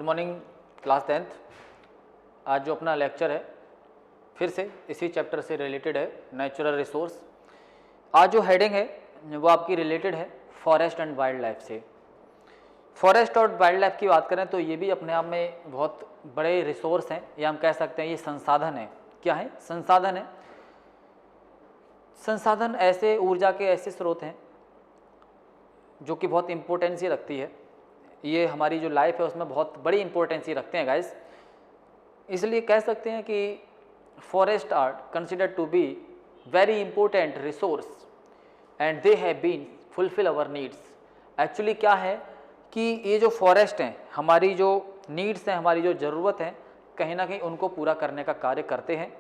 Good morning class 10th। आज जो अपना लेक्चर है फिर से इसी चैप्टर से रिलेटेड है, नेचुरल रिसोर्स। आज जो हेडिंग है वो आपकी रिलेटेड है फॉरेस्ट एंड वाइल्ड लाइफ से। फॉरेस्ट और वाइल्ड लाइफ की बात करें तो ये भी अपने आप में बहुत बड़े रिसोर्स हैं, या हम कह सकते हैं ये संसाधन है। क्या है? संसाधन है। संसाधन ऐसे ऊर्जा के ऐसे स्रोत हैं जो कि बहुत इम्पोर्टेंसी रखती है, ये हमारी जो लाइफ है उसमें बहुत बड़ी इम्पोर्टेंसी रखते हैं गाइस। इसलिए कह सकते हैं कि forest are considered to be very important resource and they have been fulfill our needs. Actually क्या है कि ये जो फॉरेस्ट हैं हमारी जो नीड्स हैं, हमारी जो ज़रूरत है, कहीं ना कहीं उनको पूरा करने का कार्य करते हैं।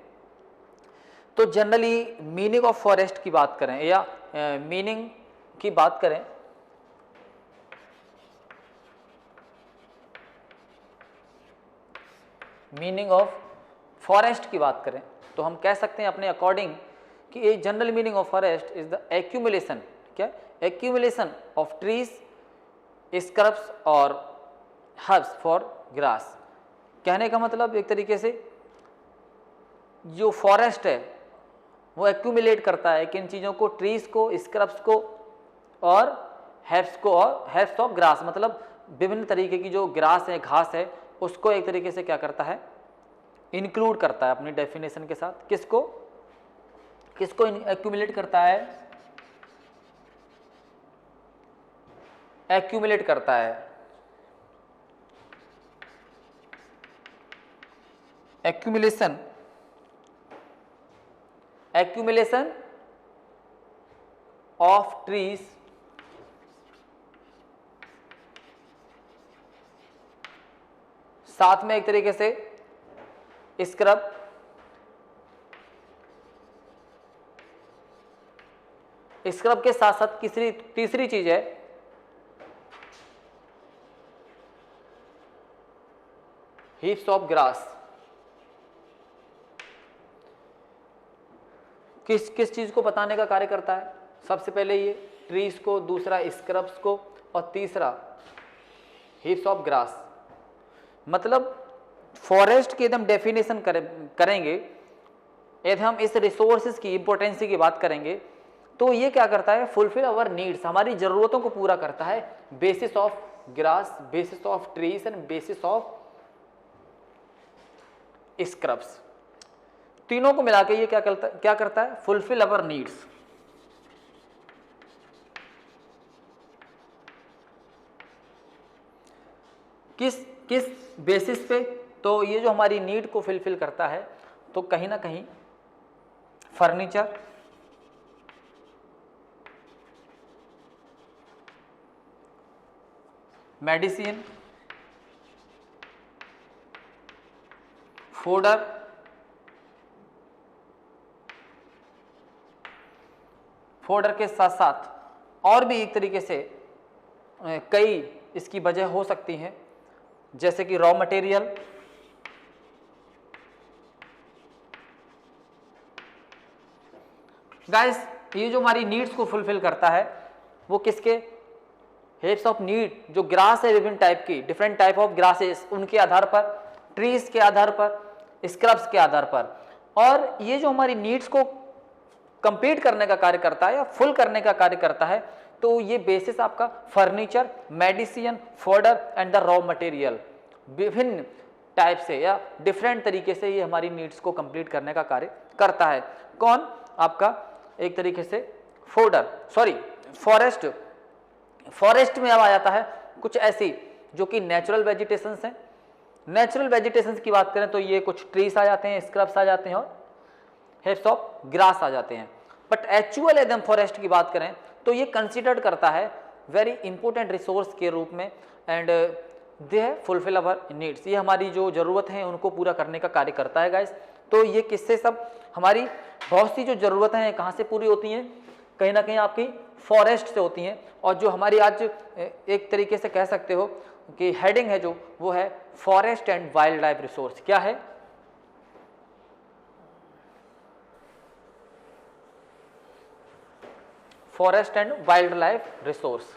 तो जनरली मीनिंग ऑफ फॉरेस्ट की बात करें या मीनिंग की बात करें, मीनिंग ऑफ फॉरेस्ट की बात करें तो हम कह सकते हैं अपने अकॉर्डिंग कि ये general meaning of forest is the accumulation, क्या? एक्यूमुलेशन ऑफ ट्रीज, स्क्रब्स और हर्ब्स फॉर ग्रास। कहने का मतलब एक तरीके से जो फॉरेस्ट है वो एक्यूमुलेट करता है किन चीज़ों को? ट्रीज को, स्क्रब्स को और हर्ब्स को, और हर्ब्स ऑफ ग्रास मतलब विभिन्न तरीके की जो ग्रास है, घास है, उसको एक तरीके से क्या करता है? इंक्लूड करता है अपनी डेफिनेशन के साथ। किसको किसको एक्यूमुलेट करता है? एक्यूमुलेट करता है, एक्यूमुलेशन, एक्यूमुलेशन ऑफ ट्रीज साथ में एक तरीके से स्क्रब, स्क्रब के साथ साथ तीसरी चीज है हीप्स ऑफ ग्रास। किस चीज को बताने का कार्य करता है? सबसे पहले ये ट्रीज को, दूसरा स्क्रब्स को और तीसरा हीप्स ऑफ ग्रास। मतलब फॉरेस्ट की एकदम डेफिनेशन करेंगे, यदि हम इस रिसोर्सेज की इंपॉर्टेंसी की बात करेंगे तो ये क्या करता है? फुलफिल आवर नीड्स, हमारी जरूरतों को पूरा करता है। Basis of grass, basis of trees and basis of scrubs, तीनों को मिला के ये क्या करता है? Fulfill our needs. किस बेसिस पे? तो ये जो हमारी नीड को फुलफिल करता है, तो कहीं ना कहीं फर्नीचर, मेडिसिन, फोडर, फोडर के साथ साथ और भी एक तरीके से कई इसकी वजह हो सकती हैं, जैसे कि रॉ मटेरियल, गाइस। ये जो हमारी नीड्स को फुलफिल करता है वो किसके? हेप्स ऑफ नीड, जो ग्रास है विभिन्न टाइप की, डिफरेंट टाइप ऑफ ग्रासेस, उनके आधार पर, ट्रीज के आधार पर, स्क्रब्स के आधार पर। और ये जो हमारी नीड्स को कंप्लीट करने का कार्य करता है या फुल करने का कार्य करता है, तो ये बेसिस आपका furniture, medicine, fodder and the raw material, विभिन्न टाइप से या डिफरेंट तरीके से ये हमारी नीड्स को कंप्लीट करने का कार्य करता है। कौन? आपका एक तरीके से फोडर, सॉरी फॉरेस्ट। फॉरेस्ट में अब आ जाता है कुछ ऐसी जो कि नेचुरल वेजिटेशंस हैं। नेचुरल वेजिटेशंस की बात करें तो ये कुछ ट्रीज आ जाते हैं, स्क्रब्स आ जाते हैं और हेप्स ऑफ ग्रास आ जाते हैं। बट एक्चुअल एकदम फॉरेस्ट की बात करें तो ये कंसिडर्ड करता है वेरी इंपॉर्टेंट रिसोर्स के रूप में, and they fulfil our needs, ये हमारी जो जरूरत है उनको पूरा करने का कार्य करता है गाइस। तो ये किससे सब हमारी बहुत सी जो जरूरतें हैं कहाँ से पूरी होती हैं? कहीं ना कहीं आपकी फॉरेस्ट से होती हैं। और जो हमारी आज एक तरीके से कह सकते हो कि हेडिंग है जो, वो है forest and wild life resource. क्या है? Forest and wild life resource.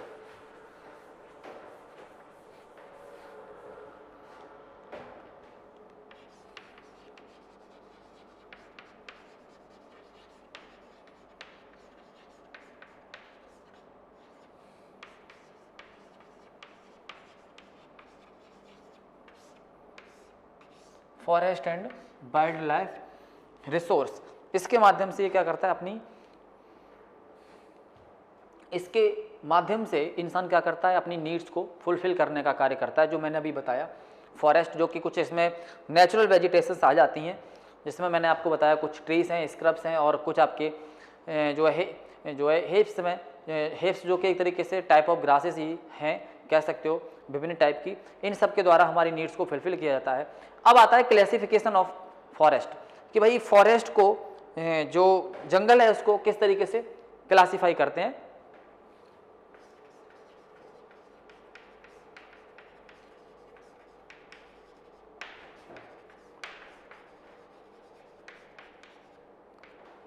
Forest and wild life resource, इसके माध्यम से ये क्या करता है इसके माध्यम से इंसान क्या करता है, अपनी नीड्स को फुलफिल करने का कार्य करता है, जो मैंने अभी बताया। फॉरेस्ट जो कि कुछ इसमें नेचुरल वेजिटेशंस आ जाती हैं, जिसमें मैंने आपको बताया कुछ ट्रीज हैं, स्क्रब्स हैं, और कुछ आपके जो है हेप्स में, हेप्स जो कि एक तरीके से टाइप ऑफ ग्रासेस ही हैं, कह सकते हो विभिन्न टाइप की, इन सब के द्वारा हमारी नीड्स को फुलफिल किया जाता है। अब आता है क्लासिफिकेशन ऑफ फॉरेस्ट, कि भाई फॉरेस्ट को जो जंगल है उसको किस तरीके से क्लासीफाई करते हैं।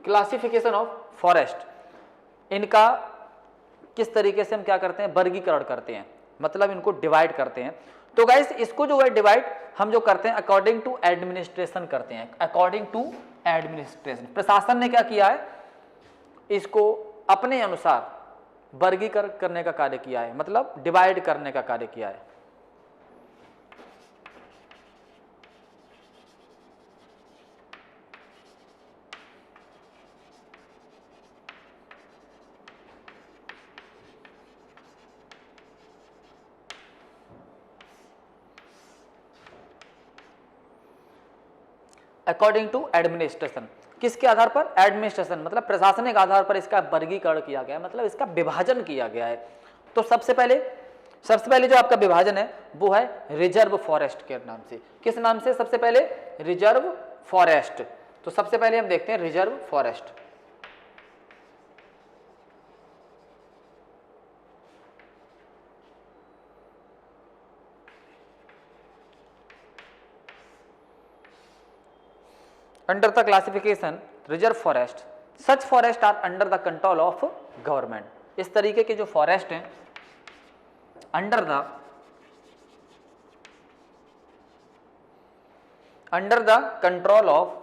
क्लासिफिकेशन ऑफ फॉरेस्ट, इनका किस तरीके से हम क्या करते हैं, वर्गीकरण करते हैं, मतलब इनको डिवाइड करते हैं। तो गाइस इसको जो है डिवाइड हम जो करते हैं अकॉर्डिंग टू एडमिनिस्ट्रेशन करते हैं, अकॉर्डिंग टू एडमिनिस्ट्रेशन। प्रशासन ने क्या किया है, इसको अपने अनुसार वर्गीकरण करने का कार्य किया है, मतलब डिवाइड करने का कार्य किया है। अकॉर्डिंग टू एडमिनिस्ट्रेशन, किसके आधार पर, एडमिनिस्ट्रेशन मतलब प्रशासनिक आधार पर इसका वर्गीकरण किया गया है, मतलब इसका विभाजन किया गया है। तो सबसे पहले जो आपका विभाजन है वो है रिजर्व फॉरेस्ट के नाम से। किस नाम से, सबसे पहले रिजर्व फॉरेस्ट। तो सबसे पहले हम देखते हैं reserve forest. Under the classification reserve forest, such forest are under the control of government। इस तरीके के जो फॉरेस्ट हैं under the control of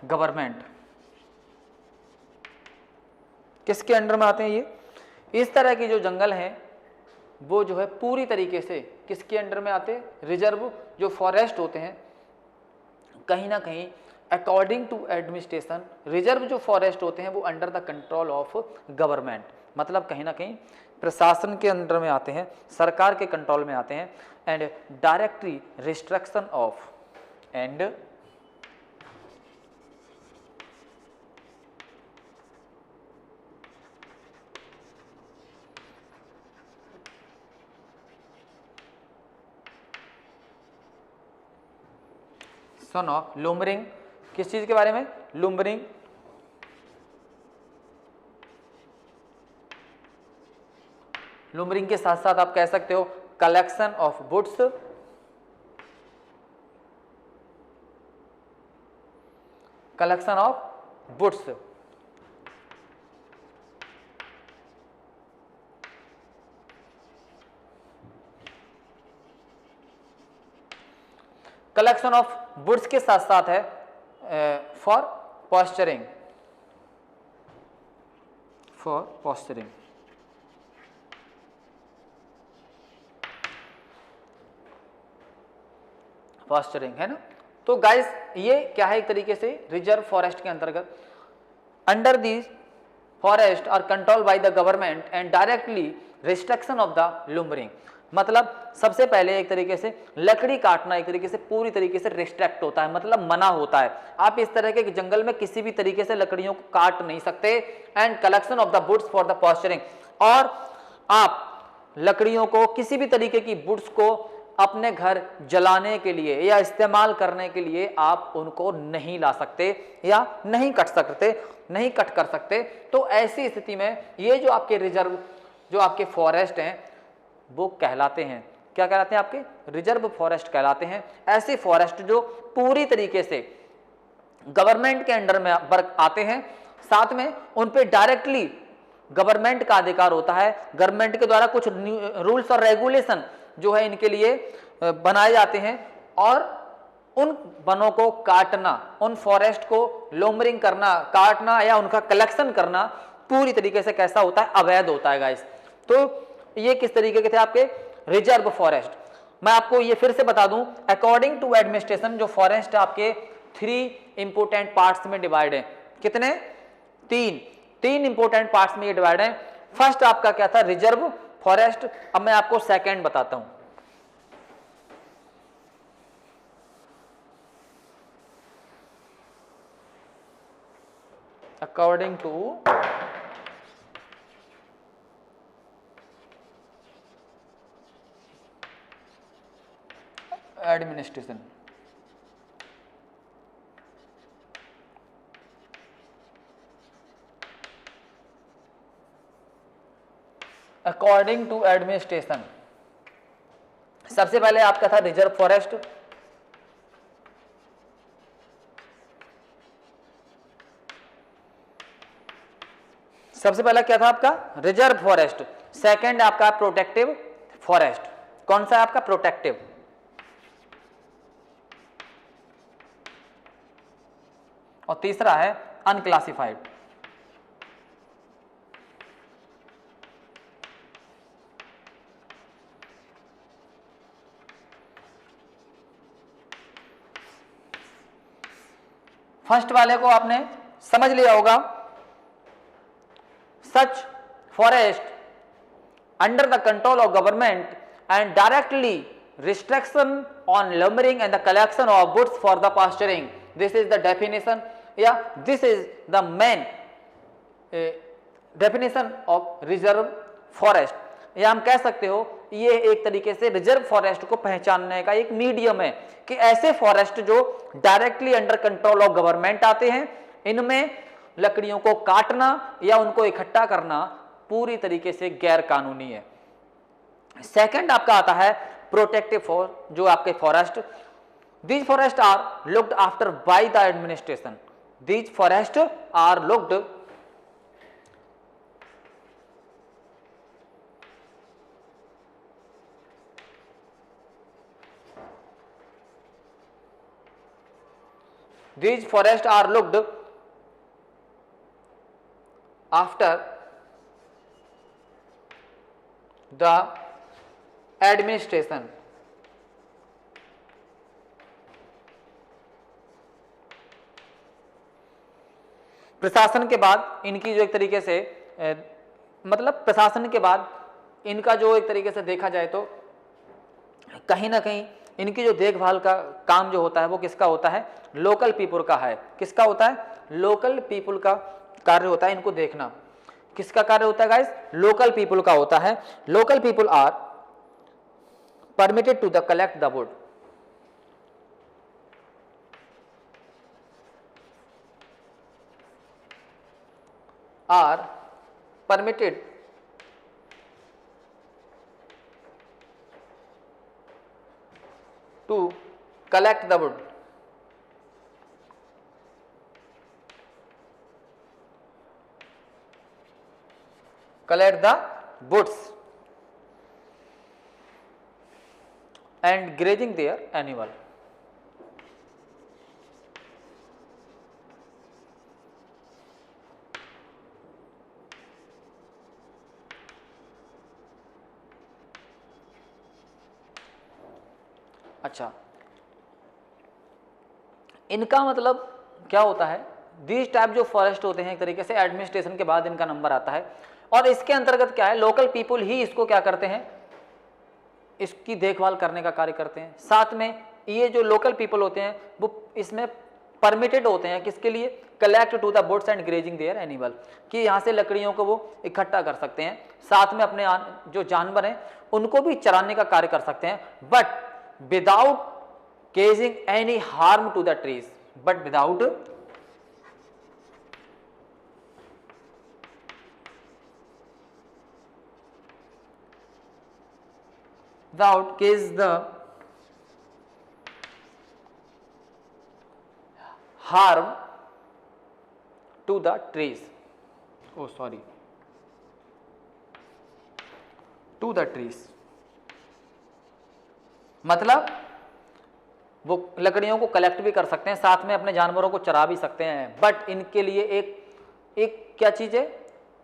government, किसके अंडर में आते हैं ये, इस तरह की जो जंगल हैं वो जो है पूरी तरीके से किसके अंडर में आते हैं, रिजर्व जो फॉरेस्ट होते हैं कहीं ना कहीं अकॉर्डिंग टू एडमिनिस्ट्रेशन, रिजर्व जो फॉरेस्ट होते हैं वो under the control of government, मतलब कहीं ना कहीं प्रशासन के अंडर में आते हैं, सरकार के कंट्रोल में आते हैं। And directly restriction of son of lumbering, किस चीज के बारे में, लूमरिंग, लूमरिंग के साथ साथ आप कह सकते हो collection of woods, collection of woods, collection of woods के साथ साथ है फॉर पॉस्चरिंग, पॉस्चरिंग है ना। तो गाइस ये क्या है, एक तरीके से रिजर्व फॉरेस्ट के अंतर्गत under the forest are control by the government and directly restriction of the lumbering, मतलब सबसे पहले एक तरीके से लकड़ी काटना एक तरीके से पूरी तरीके से रिस्ट्रिक्ट होता है, मतलब मना होता है। आप इस तरह के जंगल में किसी भी तरीके से लकड़ियों को काट नहीं सकते। And collection of the woods for the pasturing, और आप लकड़ियों को किसी भी तरीके की वुड्स को अपने घर जलाने के लिए या इस्तेमाल करने के लिए आप उनको नहीं ला सकते या नहीं कट कर सकते। तो ऐसी स्थिति में ये जो आपके रिजर्व जो आपके फॉरेस्ट हैं वो कहलाते हैं, क्या कहलाते हैं, आपके रिजर्व फॉरेस्ट कहलाते हैं। ऐसे फॉरेस्ट जो पूरी तरीके से गवर्नमेंट के अंडर में आते हैं, साथ में उन पे डायरेक्टली गवर्नमेंट का अधिकार होता है। गवर्नमेंट के द्वारा कुछ रूल्स और रेगुलेशन जो है इनके लिए बनाए जाते हैं, और उन वनों को काटना, उन फॉरेस्ट को लूमरिंग करना, काटना या उनका कलेक्शन करना पूरी तरीके से कैसा होता है, अवैध होता है गाइस। तो ये किस तरीके के थे, आपके रिजर्व फॉरेस्ट। मैं आपको ये फिर से बता दूं, अकॉर्डिंग टू एडमिनिस्ट्रेशन जो फॉरेस्ट आपके 3 इंपोर्टेंट पार्ट्स में डिवाइड है। कितने? 3 इंपोर्टेंट पार्ट्स में ये डिवाइड है। फर्स्ट आपका क्या था? Reserve forest. अब मैं आपको सेकंड बताता हूं। According to administration, according to administration सबसे पहले आपका था रिजर्व फॉरेस्ट। सबसे पहला क्या था आपका? Reserve forest. सेकंड आपका प्रोटेक्टिव फॉरेस्ट। कौन सा है आपका? प्रोटेक्टिव। और तीसरा है अनक्लासिफाइड। फर्स्ट वाले को आपने समझ लिया होगा। Such forest under the control of government and directly restriction on lumbering and the collection of woods for the pasturing. This is the definition. Yeah, this is the main definition of reserve forest. या हम कह सकते हो ये एक तरीके से reserve forest को पहचानने का एक मीडियम है कि ऐसे फॉरेस्ट जो directly under control of government आते हैं, इनमें लकड़ियों को काटना या उनको इकट्ठा करना पूरी तरीके से गैर कानूनी है। सेकंड आपका आता है प्रोटेक्टिव फॉर, जो आपके forest. These forest are looked after by the administration. These forest are looked these forests are looked after the administration. प्रशासन के बाद इनकी जो एक तरीके से मतलब प्रशासन के बाद इनका जो एक तरीके से देखा जाए तो कहीं ना कहीं इनकी जो देखभाल का काम जो होता है वो किसका होता है? लोकल पीपुल का है। किसका होता है? लोकल पीपुल का कार्य होता है इनको देखना। किसका कार्य होता है गाइस? लोकल पीपुल का होता है। Local people are permitted to the collect the wood. Are permitted to collect the wood. Collect the woods and grazing their animal. अच्छा, इनका मतलब क्या होता है? दीज टाइप जो फॉरेस्ट होते हैं एक तरीके से एडमिनिस्ट्रेशन के बाद इनका नंबर आता है और इसके अंतर्गत क्या है? लोकल पीपुल ही इसको क्या करते हैं? इसकी देखभाल करने का कार्य करते हैं। साथ में ये जो लोकल पीपल होते हैं वो इसमें परमिटेड होते हैं किसके लिए? Collect to the woods and grazing their animal, कि यहाँ से लकड़ियों को वो इकट्ठा कर सकते हैं, साथ में अपने जो जानवर हैं उनको भी चराने का कार्य कर सकते हैं, but without causing any harm to the trees, but without cause the harm to the trees. Oh sorry, to the trees मतलब वो लकड़ियों को कलेक्ट भी कर सकते हैं, साथ में अपने जानवरों को चरा भी सकते हैं, बट इनके लिए एक क्या चीज़ है?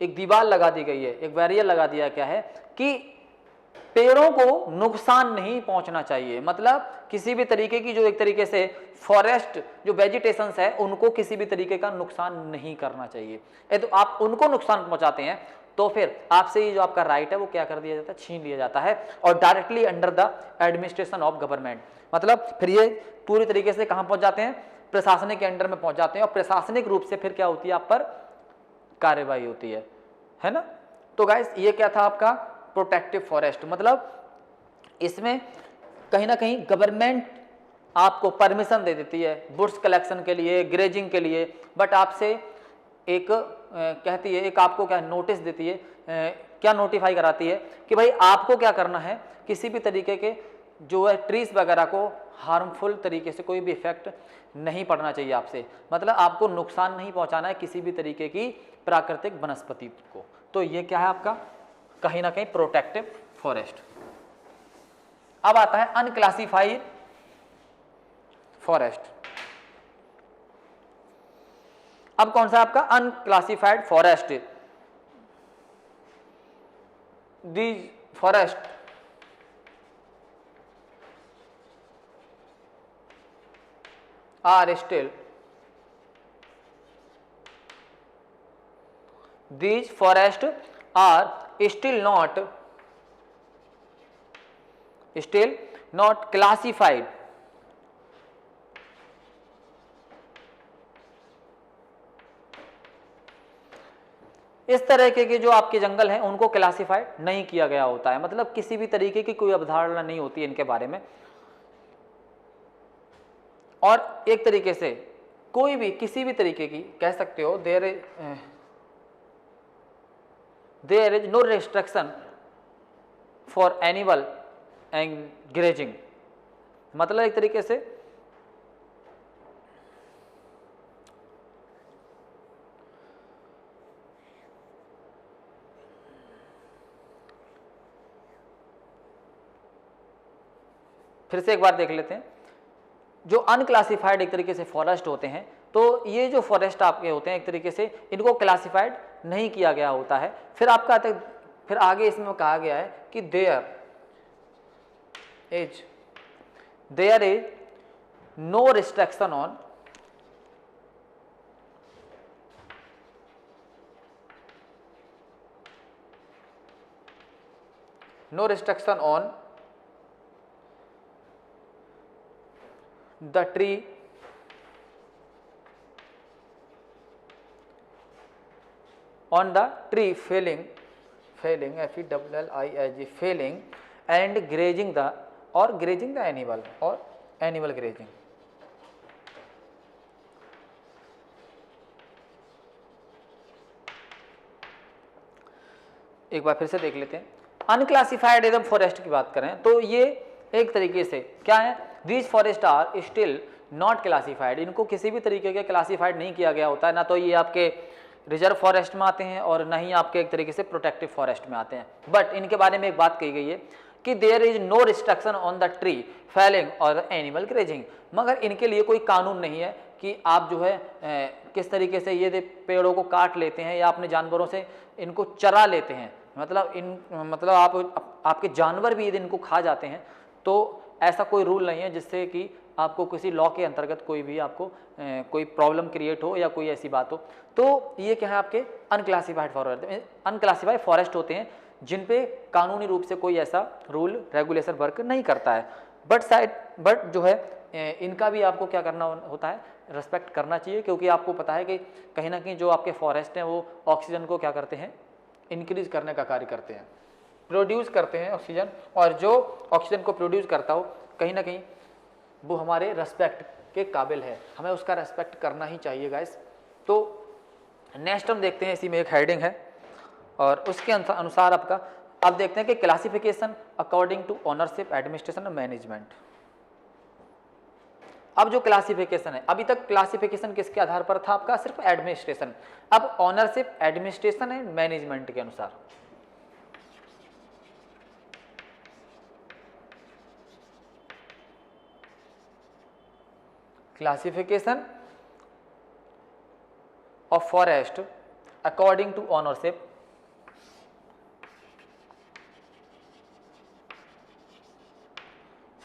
एक दीवार लगा दी गई है, एक बैरियर लगा दिया क्या है कि पेड़ों को नुकसान नहीं पहुंचना चाहिए, मतलब किसी भी तरीके की जो एक तरीके से फॉरेस्ट जो वेजिटेशंस है उनको किसी भी तरीके का नुकसान नहीं करना चाहिए। तो आप उनको नुकसान पहुंचाते हैं तो फिर आपसे ये जो आपका राइट है वो क्या कर दिया जाता है, छीन लिया जाता है, और directly under the administration of government, मतलब फिर ये पूरी तरीके से कहां पहुंच जाते हैं, प्रशासनिक के अंडर में पहुंच जाते हैं, और प्रशासनिक रूप से फिर क्या होती है, आप पर कार्यवाही होती है ना। तो गाइस ये क्या था आपका प्रोटेक्टिव फॉरेस्ट, मतलब इसमें कहीं ना कहीं गवर्नमेंट आपको परमिशन दे देती है वुड्स कलेक्शन के लिए, ग्रेजिंग के लिए, बट आपसे एक कहती है, एक आपको क्या नोटिस देती है, क्या नोटिफाई कराती है कि भाई आपको क्या करना है, किसी भी तरीके के जो है ट्रीज वगैरह को हार्मफुल तरीके से कोई भी इफेक्ट नहीं पड़ना चाहिए आपसे, मतलब आपको नुकसान नहीं पहुंचाना है किसी भी तरीके की प्राकृतिक वनस्पति को। तो ये क्या है आपका कहीं ना कहीं प्रोटेक्टिव फॉरेस्ट। अब आता है अनक्लासिफाइड फॉरेस्ट। अब कौन सा आपका unclassified forest, these forest are still, these forests are still not classified इस तरह के जो आपके जंगल हैं उनको क्लासिफाइड नहीं किया गया होता है, मतलब किसी भी तरीके की कोई अवधारणा नहीं होती है इनके बारे में, और एक तरीके से कोई भी किसी भी तरीके की कह सकते हो there is no restriction for animal and grazing, मतलब एक तरीके से फिर से एक बार देख लेते हैं, जो अनक्लासिफाइड एक तरीके से फॉरेस्ट होते हैं, तो ये जो फॉरेस्ट आपके होते हैं एक तरीके से इनको क्लासिफाइड नहीं किया गया होता है। फिर आपका फिर आगे इसमें कहा गया है कि there is no restriction on the tree on the tree felling FELLING felling and grazing the animal or animal grazing। एक बार फिर से देख लेते हैं, अनक्लासिफाइड एकदम फॉरेस्ट की बात करें तो ये एक तरीके से क्या है, these forest are still not classified, इनको किसी भी तरीके के क्लासिफाइड नहीं किया गया होता है, ना तो ये आपके रिजर्व फॉरेस्ट में आते हैं और ना ही आपके एक तरीके से प्रोटेक्टिव फॉरेस्ट में आते हैं। बट इनके बारे में एक बात कही गई है कि there is no restriction on the tree felling और एनिमल ग्रेजिंग, मगर इनके लिए कोई कानून नहीं है कि आप जो है किस तरीके से ये पेड़ों को काट लेते हैं या अपने जानवरों से इनको चरा लेते हैं, मतलब आपके जानवर भी यदि इनको खा जाते हैं, तो ऐसा कोई रूल नहीं है जिससे कि आपको किसी लॉ के अंतर्गत कोई भी आपको कोई प्रॉब्लम क्रिएट हो या कोई ऐसी बात हो। तो ये क्या है आपके अनक्लासिफाइड फॉरेस्ट होते हैं जिन पे कानूनी रूप से कोई ऐसा रूल रेगुलेशन वर्क नहीं करता है, बट जो है इनका भी आपको क्या करना होता है, रेस्पेक्ट करना चाहिए, क्योंकि आपको पता है कि कहीं ना कहीं जो आपके फॉरेस्ट हैं वो ऑक्सीजन को क्या करते हैं, इंक्रीज करने का कार्य करते हैं, प्रोड्यूस करते हैं ऑक्सीजन, और जो ऑक्सीजन को प्रोड्यूस करता हो कहीं ना कहीं वो हमारे रेस्पेक्ट के काबिल है, हमें उसका रेस्पेक्ट करना ही चाहिए गाइस। तो नेक्स्ट हम देखते हैं, इसी में एक हेडिंग है और उसके अनुसार आपका अब देखते हैं कि classification according to ownership administration और मैनेजमेंट। अब जो क्लासिफिकेशन है, अभी तक क्लासिफिकेशन किसके आधार पर था आपका, सिर्फ एडमिनिस्ट्रेशन, अब ओनरशिप एडमिनिस्ट्रेशन एंड मैनेजमेंट के अनुसार। Classification of forest according to ownership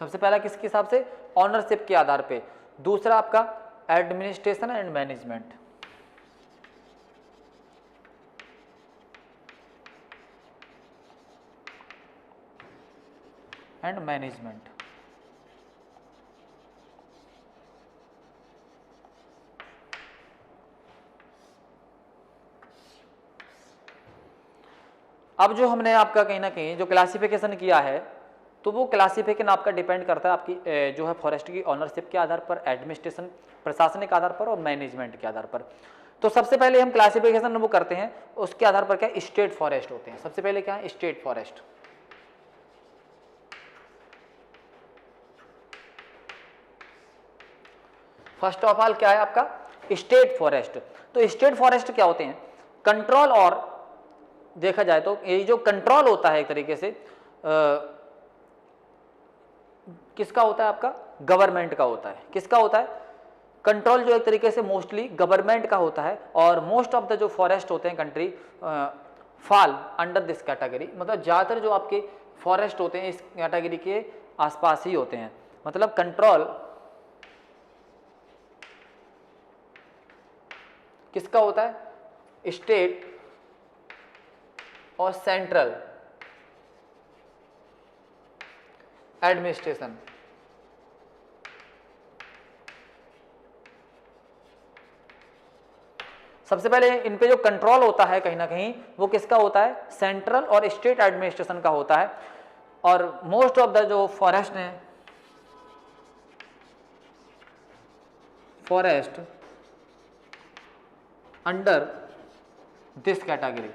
सबसे पहला किसके हिसाब से, ऑनरशिप के आधार पे। दूसरा आपका एडमिनिस्ट्रेशन एंड मैनेजमेंट, अब जो हमने आपका कहीं ना कहीं जो क्लासिफिकेशन किया है, तो वो क्लासिफिकेशन आपका डिपेंड करता है आपकी जो है फॉरेस्ट की ऑनरशिप के आधार पर, एडमिनिस्ट्रेशन प्रशासनिक आधार पर और मैनेजमेंट के आधार पर। तो सबसे पहले हम क्लासिफिकेशन वो करते हैं, उसके आधार पर क्या स्टेट फॉरेस्ट होते हैं। सबसे पहले क्या है, state forest. First of all क्या है आपका स्टेट फॉरेस्ट। तो स्टेट फॉरेस्ट क्या होते हैं, कंट्रोल, और देखा जाए तो ये जो कंट्रोल होता है एक तरीके से किसका होता है, आपका गवर्नमेंट का होता है। किसका होता है कंट्रोल, जो एक तरीके से मोस्टली गवर्नमेंट का होता है। और मोस्ट ऑफ द जो फॉरेस्ट होते हैं country fall under this category, मतलब ज़्यादातर जो आपके फॉरेस्ट होते हैं इस कैटेगरी के आसपास ही होते हैं। मतलब कंट्रोल किसका होता है, स्टेट और सेंट्रल एडमिनिस्ट्रेशन। सबसे पहले इन पे जो कंट्रोल होता है कहीं ना कहीं वो किसका होता है, सेंट्रल और स्टेट एडमिनिस्ट्रेशन का होता है। और मोस्ट ऑफ द जो फॉरेस्ट हैं, forest under this category,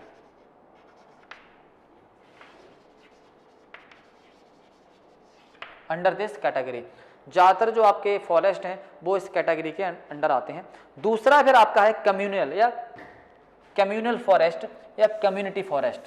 under this category, ज़्यादातर जो आपके फॉरेस्ट हैं वो इस कैटेगरी के अंडर आते हैं। दूसरा फिर आपका है कम्युनल या कम्युनल फॉरेस्ट या कम्युनिटी फॉरेस्ट।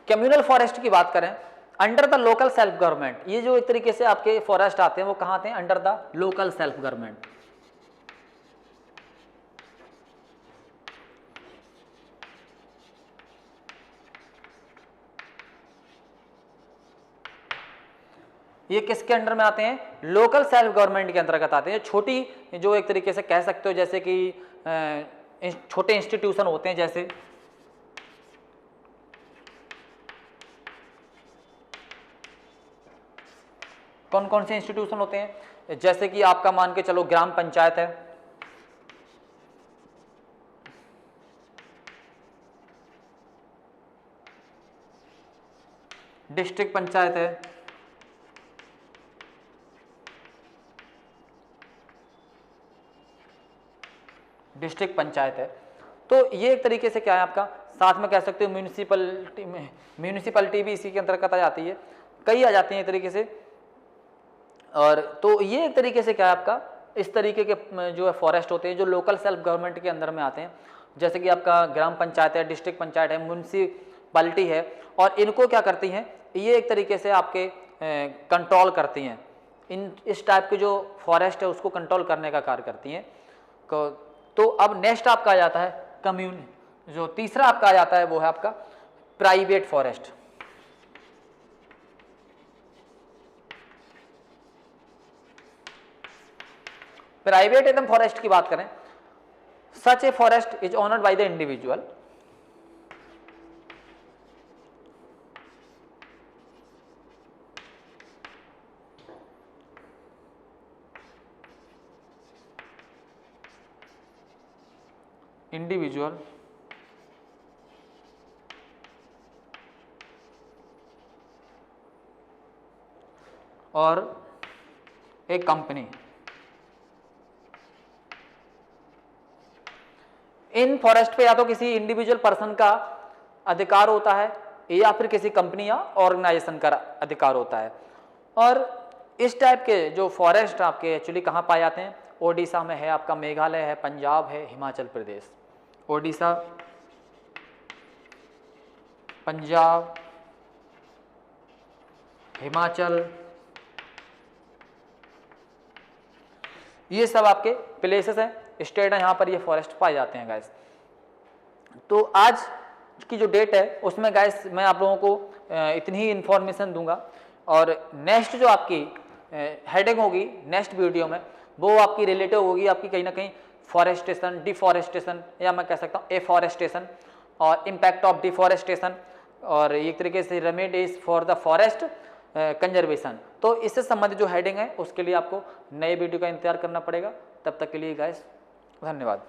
कम्युनल फॉरेस्ट की बात करें, under the local self government, ये जो एक तरीके से आपके फॉरेस्ट आते हैं वो कहाँ आते हैं, under the local self government. ये किसके अंडर में आते हैं, लोकल सेल्फ गवर्नमेंट के अंतर्गत आते हैं। छोटी जो एक तरीके से कह सकते हो जैसे कि छोटे इंस्टीट्यूशन होते हैं, जैसे कौन कौन से इंस्टीट्यूशन होते हैं, जैसे कि आपका मान के चलो ग्राम पंचायत है, डिस्ट्रिक्ट पंचायत है, डिस्ट्रिक्ट पंचायत है। तो ये एक तरीके से क्या है आपका, साथ में कह सकते हो म्यूनिसिपलिटी भी इसी के अंतर्गत आ जाती है, कई आ जाती हैं एक तरीके से। और तो ये एक तरीके से क्या है आपका, इस तरीके के जो है फॉरेस्ट होते हैं जो लोकल सेल्फ गवर्नमेंट के अंदर में आते हैं, जैसे कि आपका ग्राम पंचायत है, डिस्ट्रिक्ट पंचायत है, म्यूनिसिपैलिटी है। और इनको क्या करती हैं, ये एक तरीके से आपके कंट्रोल करती हैं, इस टाइप के जो फॉरेस्ट है उसको कंट्रोल करने का कार्य करती हैं। तो अब नेक्स्ट आपका आ जाता है कम्यून, जो तीसरा आपका आ जाता है वो है आपका प्राइवेट फॉरेस्ट। प्राइवेट एकदम फॉरेस्ट की बात करें, such a forest is owned by the individual, individual और एक कंपनी। इन फॉरेस्ट पे या तो किसी इंडिविजुअल पर्सन का अधिकार होता है या फिर किसी कंपनी या ऑर्गेनाइजेशन का अधिकार होता है। और इस टाइप के जो फॉरेस्ट आपके एक्चुअली कहाँ पाए जाते हैं, ओडिशा में है, आपका मेघालय है, पंजाब है, हिमाचल प्रदेश। ओडिशा, पंजाब, हिमाचल ये सब आपके प्लेसेस हैं, स्टेट है, यहाँ पर ये फॉरेस्ट पाए जाते हैं गाइस। तो आज की जो डेट है उसमें गाइस मैं आप लोगों को इतनी ही इन्फॉर्मेशन दूंगा, और नेक्स्ट जो आपकी हेडिंग होगी नेक्स्ट वीडियो में वो आपकी रिलेटिव होगी आपकी कहीं ना कहीं फॉरेस्टेशन, डिफॉरेस्टेशन, या मैं कह सकता हूँ एफॉरेस्टेशन और इम्पैक्ट ऑफ डिफॉरेस्टेशन, और एक तरीके से remedies for the forest conservation. तो इससे संबंधित जो हेडिंग है उसके लिए आपको नए वीडियो का इंतजार करना पड़ेगा। तब तक के लिए गाइस धन्यवाद।